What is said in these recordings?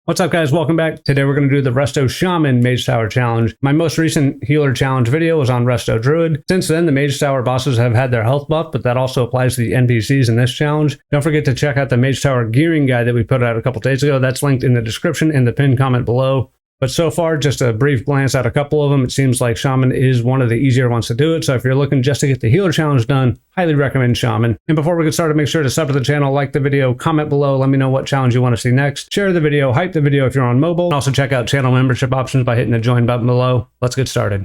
What's up, guys? Welcome back. Today we're going to do the Resto Shaman Mage Tower challenge. My most recent healer challenge video was on Resto Druid. Since then, the Mage Tower bosses have had their health buff, but that also applies to the NPCs in this challenge. Don't forget to check out the Mage Tower gearing guide that we put out a couple days ago. That's linked in the description and the pinned comment below. But so far, just a brief glance at a couple of them, it seems like Shaman is one of the easier ones to do it. So if you're looking just to get the healer challenge done, highly recommend Shaman. And before we get started, make sure to sub to the channel, like the video, comment below, let me know what challenge you want to see next. Share the video, hype the video if you're on mobile. Also check out channel membership options by hitting the join button below. Let's get started.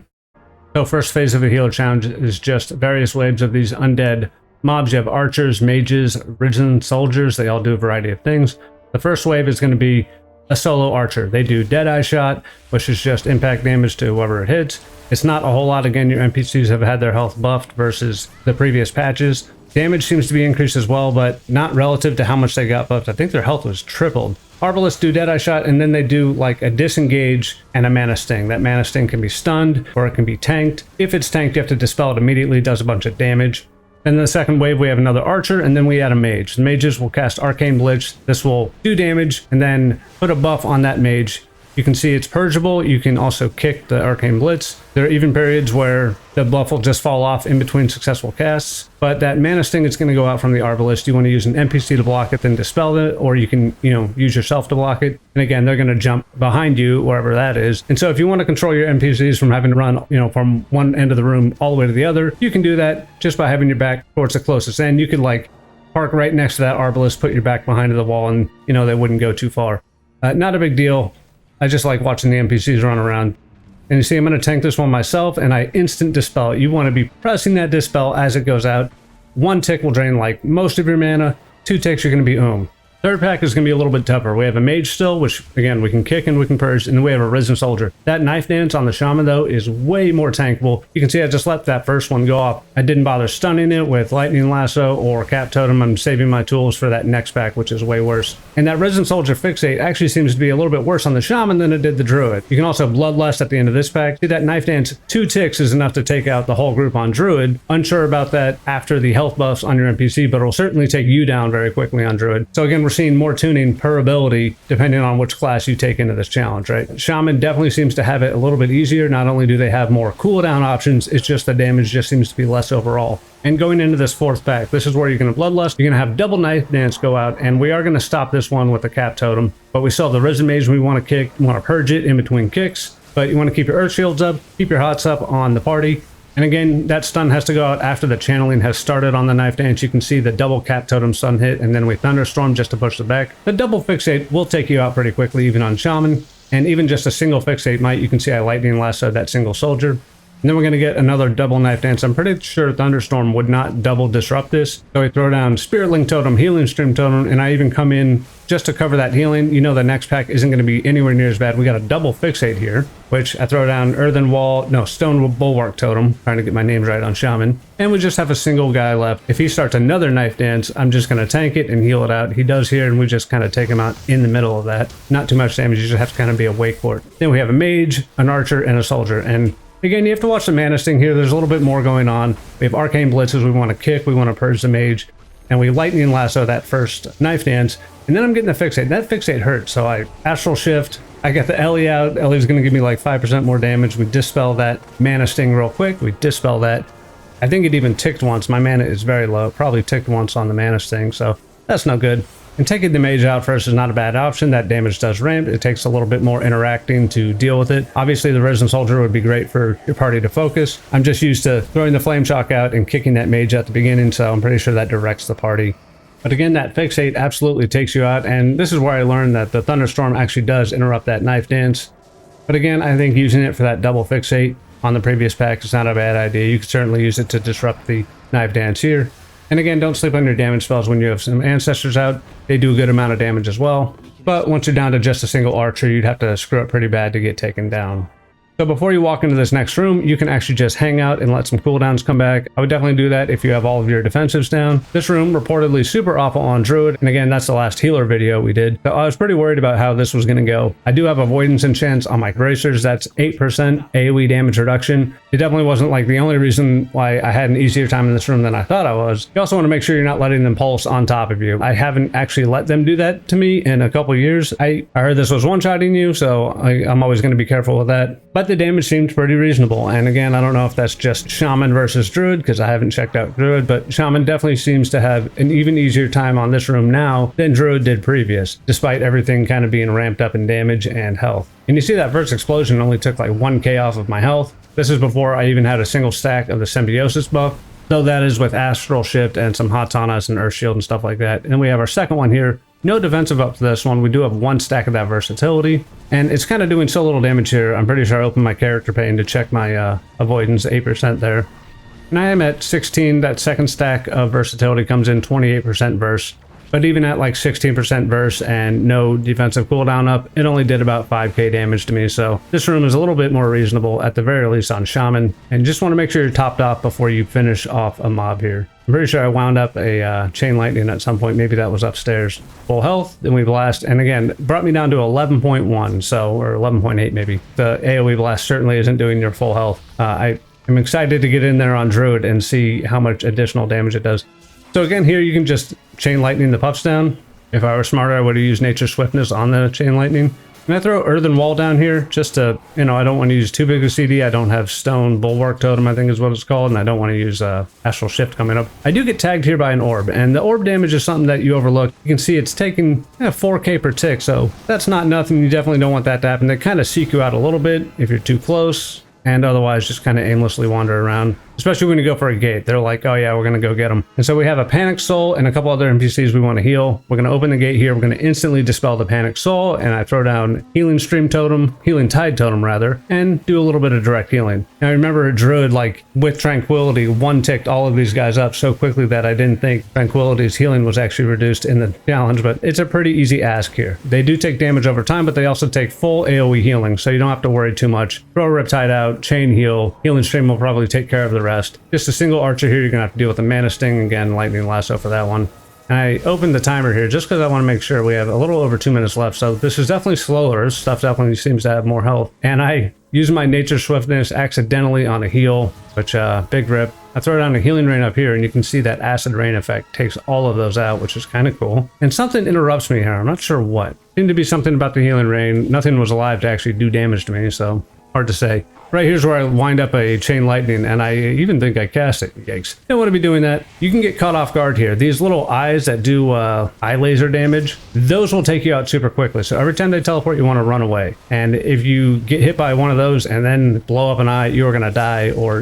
So first phase of the healer challenge is just various waves of these undead mobs. You have archers, mages, risen soldiers. They all do a variety of things. The first wave is going to be a solo archer. They do Deadeye Shot, which is just impact damage to whoever it hits. It's not a whole lot. Again, your NPCs have had their health buffed versus the previous patches. Damage seems to be increased as well, but not relative to how much they got buffed. I think their health was tripled. Arbalists do Deadeye Shot, and then they do like a disengage and a mana sting. That mana sting can be stunned or it can be tanked. If it's tanked, you have to dispel it immediately. It does a bunch of damage. And in the second wave, we have another archer, and then we add a mage. The mages will cast Arcane Blitz. This will do damage, and then put a buff on that mage. You can see it's purgeable. You can also kick the Arcane Blitz. There are even periods where the buff will just fall off in between successful casts. But that mana sting is going to go out from the Arbalist. You want to use an NPC to block it, then dispel it, or you can, use yourself to block it. And again, they're going to jump behind you, wherever that is. And so if you want to control your NPCs from having to run, from one end of the room all the way to the other, you can do that just by having your back towards the closest end. You could park right next to that Arbalist, put your back behind the wall, and they wouldn't go too far. Not a big deal. I just like watching the NPCs run around. And you see, I'm going to tank this one myself, and I instant dispel it. You want to be pressing that dispel as it goes out. One tick will drain most of your mana. 2 ticks, you're going to be Third pack is going to be a little bit tougher. We have a mage still, which again, we can kick and we can purge, and then we have a risen soldier. That knife dance on the shaman though is way more tankable. You can see I just let that first one go off. I didn't bother stunning it with lightning lasso or cap totem. I'm saving my tools for that next pack, which is way worse. And that risen soldier fixate actually seems to be a little bit worse on the shaman than it did the druid. You can also bloodlust at the end of this pack. See, that knife dance, 2 ticks is enough to take out the whole group on druid. Unsure about that after the health buffs on your NPC, but it'll certainly take you down very quickly on druid. So again, we're seeing more tuning per ability depending on which class you take into this challenge, right? Shaman definitely seems to have it a little bit easier. Not only do they have more cooldown options, it's just the damage just seems to be less overall. And going into this 4th pack, this is where you're going to bloodlust. You're going to have double knife dance go out, and we are going to stop this one with the cap totem. But we still have the risen mage we want to kick. We want to purge it in between kicks, but you want to keep your earth shields up, keep your hots up on the party. And again, that stun has to go out after the channeling has started on the knife dance. You can see the double cap totem stun hit, and then we Thunderstorm just to push the back. The double fixate will take you out pretty quickly, even on Shaman. And even just a single fixate might, you can see I lightning lasso that single soldier. And then we're going to get another double knife dance. I'm pretty sure Thunderstorm would not double disrupt this. So we throw down Spirit Link Totem, Healing Stream Totem, and I even come in just to cover that healing. The next pack isn't going to be anywhere near as bad. We got a double fixate here, which I throw down Stone Bulwark Totem, trying to get my names right on Shaman. And we just have a single guy left. If he starts another knife dance, I'm just going to tank it and heal it out. He does here, and we just kind of take him out in the middle of that. Not too much damage, you just have to kind of be awake for it. Then we have a mage, an archer, and a soldier. And again, you have to watch the mana sting here. There's a little bit more going on. We have arcane blitzes we want to kick, we want to purge the mage, and we lightning lasso that first knife dance. And then I'm getting the fixate. That fixate hurts, so I Astral Shift. I got the Ellie out. Ellie's going to give me 5% more damage. We dispel that mana sting real quick. We dispel that. I think it even ticked once. My mana is very low. Probably ticked once on the mana sting, so that's no good. And taking the mage out first is not a bad option. That damage does ramp. It takes a little bit more interacting to deal with it. Obviously, the risen soldier would be great for your party to focus. I'm just used to throwing the flame shock out and kicking that mage at the beginning, so I'm pretty sure that directs the party. But again, that fixate absolutely takes you out, and this is where I learned that the Thunderstorm actually does interrupt that knife dance. But again, I think using it for that double fixate on the previous pack is not a bad idea. You could certainly use it to disrupt the knife dance here. And again, don't sleep on your damage spells when you have some ancestors out. They do a good amount of damage as well. But once you're down to just a single archer, you'd have to screw up pretty bad to get taken down. So before you walk into this next room, you can actually just hang out and let some cooldowns come back. I would definitely do that if you have all of your defensives down. This room reportedly super awful on Druid, and again, that's the last healer video we did. So I was pretty worried about how this was going to go. I do have avoidance enchants on my bracers. That's 8% AoE damage reduction. It definitely wasn't like the only reason why I had an easier time in this room than I thought I was. You also want to make sure you're not letting them pulse on top of you. I haven't actually let them do that to me in a couple years. I heard this was one-shotting you, so I'm always going to be careful with that. But the damage seemed pretty reasonable. And again, I don't know if that's just Shaman versus Druid, because I haven't checked out Druid, but Shaman definitely seems to have an even easier time on this room now than Druid did previous, despite everything kind of being ramped up in damage and health. And you see that first explosion only took like 1k off of my health. This is before I even had a single stack of the symbiosis buff, though that is with Astral Shift and some Hots on Us and Earth Shield and stuff like that. And then we have our second one here. No defensive up to this one. We do have one stack of that versatility, and it's kind of doing so little damage here. I'm pretty sure I opened my character pane to check my avoidance, 8% there. And I am at 16. That second stack of versatility comes in 28% verse. But even at like 16% verse and no defensive cooldown up, it only did about 5k damage to me. So this room is a little bit more reasonable at the very least on Shaman. And just want to make sure you're topped off before you finish off a mob here. I'm pretty sure I wound up a chain lightning at some point. Maybe that was upstairs. Full health, then we blast. And again, brought me down to 11.1, so, or 11.8 maybe. The AoE blast certainly isn't doing your full health. I'm excited to get in there on Druid and see how much additional damage it does. So again, here you can just chain lightning the pups down. If I were smarter, I would have used Nature's Swiftness on the chain lightning. And I throw Earthen Wall down here just to, I don't want to use too big a CD. I don't have Stone Bulwark Totem, I think is what it's called, and I don't want to use Astral Shift coming up. I do get tagged here by an orb, and the orb damage is something that you overlook. You can see it's taking 4k per tick, so that's not nothing. You definitely don't want that to happen. They kind of seek you out a little bit if you're too close, and otherwise just kind of aimlessly wander around. Especially when you go for a gate, they're like, oh yeah, we're going to go get them. And so we have a Panic Soul and a couple other NPCs we want to heal. We're going to open the gate here. We're going to instantly dispel the Panic Soul, and I throw down Healing Stream Totem, Healing Tide Totem rather, and do a little bit of direct healing. Now remember, a Druid, like with Tranquility, one-ticked all of these guys up so quickly that I didn't think Tranquility's healing was actually reduced in the challenge, but it's a pretty easy ask here. They do take damage over time, but they also take full AoE healing, so you don't have to worry too much. Throw Riptide out, chain heal, Healing Stream will probably take care of the rest. Just a single archer here, you're gonna have to deal with the Mana Sting, again, Lightning Lasso for that one. And I opened the timer here just because I want to make sure we have a little over 2 minutes left, so this is definitely slower. This stuff definitely seems to have more health. And I use my Nature's Swiftness accidentally on a heal, which big rip. I throw down a Healing Rain up here, and you can see that Acid Rain effect takes all of those out, which is kind of cool. And something interrupts me here, I'm not sure what. Seemed to be something about the Healing Rain. Nothing was alive to actually do damage to me, so hard to say. Right here's where I wind up a chain lightning, and I even think I cast it. Yikes. Don't want to be doing that. You can get caught off guard here. These little eyes that do eye laser damage, those will take you out super quickly. So every time they teleport, you want to run away. And if you get hit by one of those and then blow up an eye, you're going to die, or,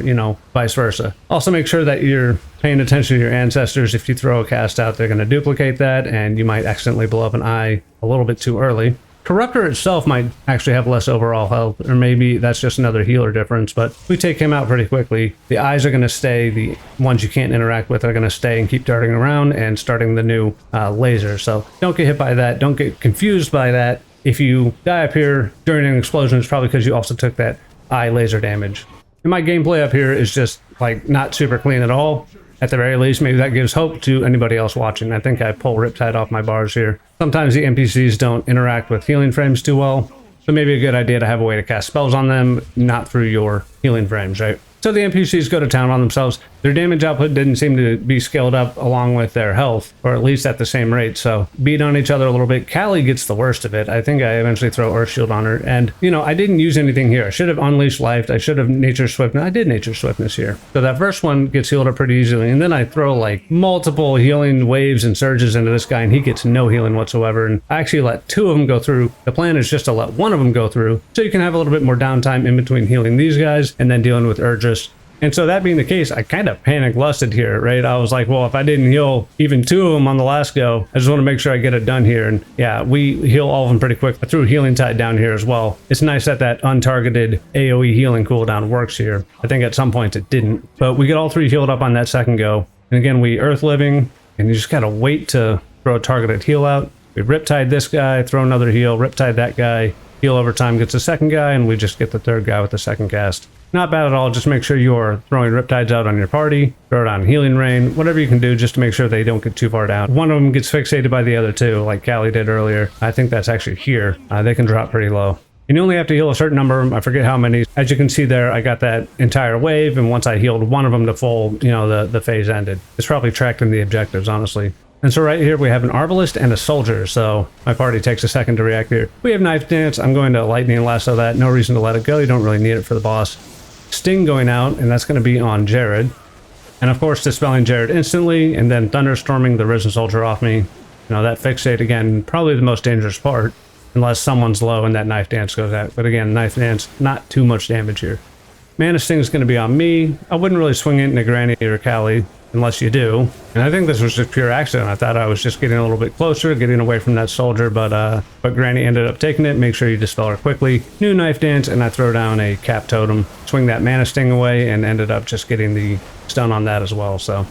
vice versa. Also make sure that you're paying attention to your ancestors. If you throw a cast out, they're going to duplicate that, and you might accidentally blow up an eye a little bit too early. Corruptor itself might actually have less overall health, or maybe that's just another healer difference, but we take him out pretty quickly. The eyes are going to stay. The ones you can't interact with are going to stay and keep darting around and starting the new laser. So don't get hit by that. Don't get confused by that. If you die up here during an explosion, it's probably because you also took that eye laser damage. And my gameplay up here is just like not super clean at all. At the very least, maybe that gives hope to anybody else watching. I think I pull Riptide off my bars here. Sometimes the NPCs don't interact with healing frames too well, so maybe a good idea to have a way to cast spells on them, not through your healing frames, right? So the NPCs go to town on themselves. Their damage output didn't seem to be scaled up along with their health, or at least at the same rate, so beat on each other a little bit. Callie gets the worst of it. I think I eventually throw Earth Shield on her, and, I didn't use anything here. I should have Unleashed Life. I should have Nature's Swiftness. I did Nature's Swiftness here. So that first one gets healed up pretty easily, and then I throw, like, multiple healing waves and surges into this guy, and he gets no healing whatsoever, and I actually let 2 of them go through. The plan is just to let 1 of them go through, so you can have a little bit more downtime in between healing these guys and then dealing with Urgus. And so that being the case, I kind of panic lusted here, right? I was like, well, if I didn't heal even 2 of them on the last go, I just want to make sure I get it done here. And yeah, we heal all of them pretty quick. I threw Healing Tide down here as well. It's nice that that untargeted AoE healing cooldown works here. I think at some points it didn't, but we get all 3 healed up on that second go. And again, we Earth Living, and you just got to wait to throw a targeted heal out. We Riptide this guy, throw another heal, Riptide that guy. heal over time gets the second guy, and we just get the third guy with the second cast. Not bad at all. Just make sure you're throwing Riptides out on your party, throw it on Healing Rain, whatever you can do just to make sure they don't get too far down. One of them gets fixated by the other two, like Callie did earlier. I think that's actually here. They can drop pretty low. And you only have to heal a certain number of them. I forget how many. As you can see there, I got that entire wave, and once I healed one of them to full, the phase ended. It's probably tracking the objectives, honestly. And so right here we have an Arbalist and a Soldier, so my party takes a second to react here. We have Knife Dance. I'm going to Lightning Lasso that. No reason to let it go. You don't really need it for the boss. Sting going out, and that's going to be on Jared. And of course dispelling Jared instantly, and then Thunderstorming the Risen Soldier off me. That fixate, again, probably the most dangerous part, unless someone's low and that Knife Dance goes out. But again, Knife Dance, not too much damage here. Mana Sting is going to be on me. I wouldn't really swing it into Granny or Callie, unless you do. And I think this was just pure accident. I thought I was just getting a little bit closer, getting away from that soldier, but Granny ended up taking it. Make sure you dispel her quickly. New Knife Dance, and I throw down a Cap Totem, swing that Mana Sting away, and ended up just getting the stun on that as well. So,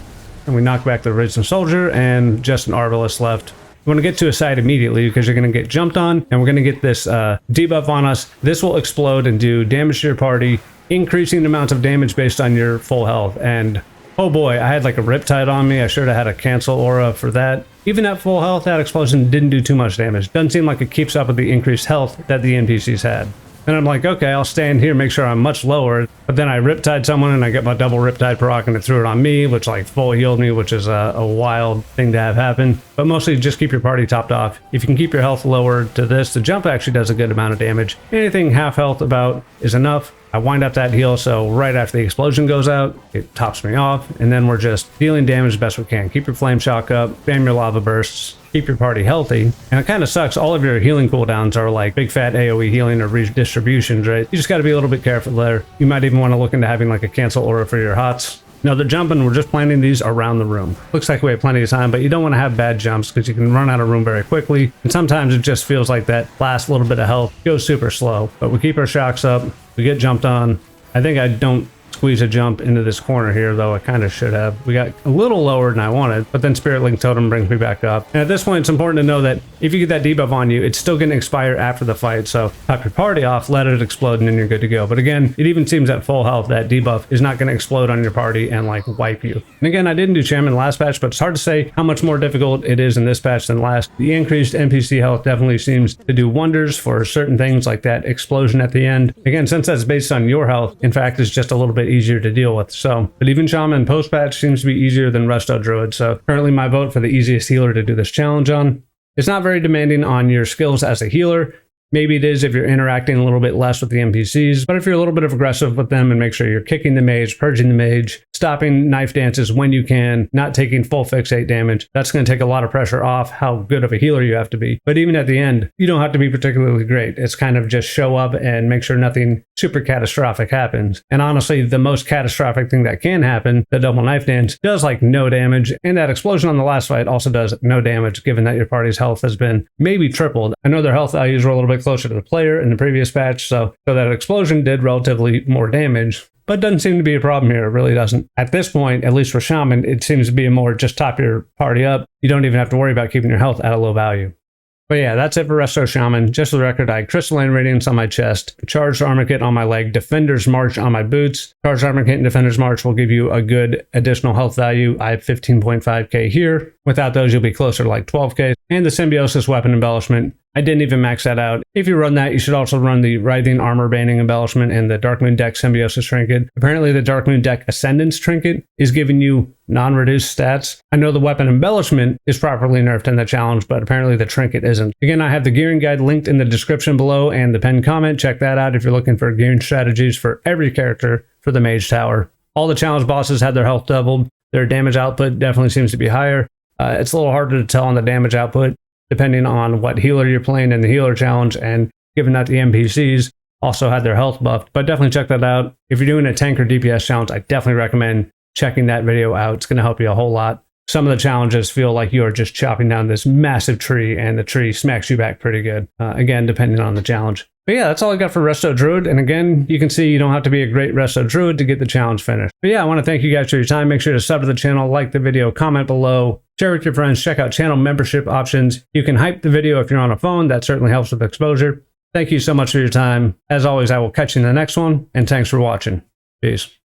and we knock back the Risen Soldier, and just an Arbalist left. You want to get to a side immediately because you're going to get jumped on, and we're going to get this debuff on us. This will explode and do damage to your party, increasing the amount of damage based on your full health. And oh boy, I had like a Riptide on me. I should have had a cancel aura for that. Even at full health, that explosion didn't do too much damage. Doesn't seem like it keeps up with the increased health that the NPCs had. And I'm like, okay, I'll stand here, make sure I'm much lower. But then I Riptide someone, and I get my double Riptide proc, and it threw it on me, which like full healed me, which is a wild thing to have happen. But mostly just keep your party topped off. If you can keep your health lower to this, the jump actually does a good amount of damage. Anything half health about is enough. I wind up that heal, so right after the explosion goes out, it tops me off, and then we're just dealing damage as best we can. Keep your flame shock up, spam your lava bursts, keep your party healthy. And it kind of sucks, all of your healing cooldowns are like big fat AoE healing or redistributions, right? You just got to be a little bit careful there. You might even want to look into having like a cancel aura for your hots. No, the jumping, we're just planning these around the room. Looks like we have plenty of time, but you don't want to have bad jumps because you can run out of room very quickly. And sometimes it just feels like that last little bit of health goes super slow. But we keep our shocks up, we get jumped on. I think I don't squeeze a jump into this corner here, though I kind of should have. We got a little lower than I wanted, but then Spirit Link Totem brings me back up. And at this point, it's important to know that if you get that debuff on you, it's still going to expire after the fight. So top your party off, let it explode, and then you're good to go. But again, it even seems at full health, that debuff is not going to explode on your party and like wipe you. And again, I didn't do Shaman last patch, but it's hard to say how much more difficult it is in this patch than last. The increased NPC health definitely seems to do wonders for certain things like that explosion at the end. Again, since that's based on your health, in fact, it's just a little bit easier to deal with. So, but even Shaman post-patch seems to be easier than Resto Druid. So currently my vote for the easiest healer to do this challenge on. It's not very demanding on your skills as a healer. Maybe it is if you're interacting a little bit less with the NPCs, but if you're a little bit of aggressive with them and make sure you're kicking the mage, purging the mage, stopping knife dances when you can, not taking full fixate damage, that's going to take a lot of pressure off how good of a healer you have to be. But even at the end, you don't have to be particularly great. It's kind of just show up and make sure nothing super catastrophic happens. And honestly, the most catastrophic thing that can happen, the double knife dance, does like no damage. And that explosion on the last fight also does no damage, given that your party's health has been maybe tripled. I know their health values were a little bit closer to the player in the previous patch, so that explosion did relatively more damage, but doesn't seem to be a problem here. It really doesn't. At this point, at least for Shaman, it seems to be a more just top your party up. You don't even have to worry about keeping your health at a low value. But yeah, that's it for Resto Shaman. Just for the record, I had Crystalline Radiance on my chest, Charged Armor Kit on my leg, Defender's March on my boots. Charged Armor Kit and Defender's March will give you a good additional health value. I have 15.5k here. Without those, you'll be closer to like 12k. And the Symbiosis Weapon Embellishment, I didn't even max that out. If you run that, you should also run the Writhing Armor Banding Embellishment and the Darkmoon Deck Symbiosis Trinket. Apparently the Darkmoon Deck Ascendance Trinket is giving you non-reduced stats. I know the Weapon Embellishment is properly nerfed in the challenge, but apparently the Trinket isn't. Again, I have the gearing guide linked in the description below and the pinned comment. Check that out if you're looking for gearing strategies for every character for the Mage Tower. All the challenge bosses had their health doubled. Their damage output definitely seems to be higher. It's a little harder to tell on the damage output, depending on what healer you're playing in the healer challenge, and given that the NPCs also had their health buffed. But definitely check that out. If you're doing a tank or DPS challenge, I definitely recommend checking that video out. It's going to help you a whole lot. Some of the challenges feel like you are just chopping down this massive tree, and the tree smacks you back pretty good. Again, depending on the challenge. But yeah, that's all I got for Resto Druid. And again, you can see you don't have to be a great Resto Druid to get the challenge finished. But yeah, I want to thank you guys for your time. Make sure to sub to the channel, like the video, comment below, share with your friends, check out channel membership options. You can hype the video if you're on a phone. That certainly helps with exposure. Thank you so much for your time. As always, I will catch you in the next one, and thanks for watching. Peace.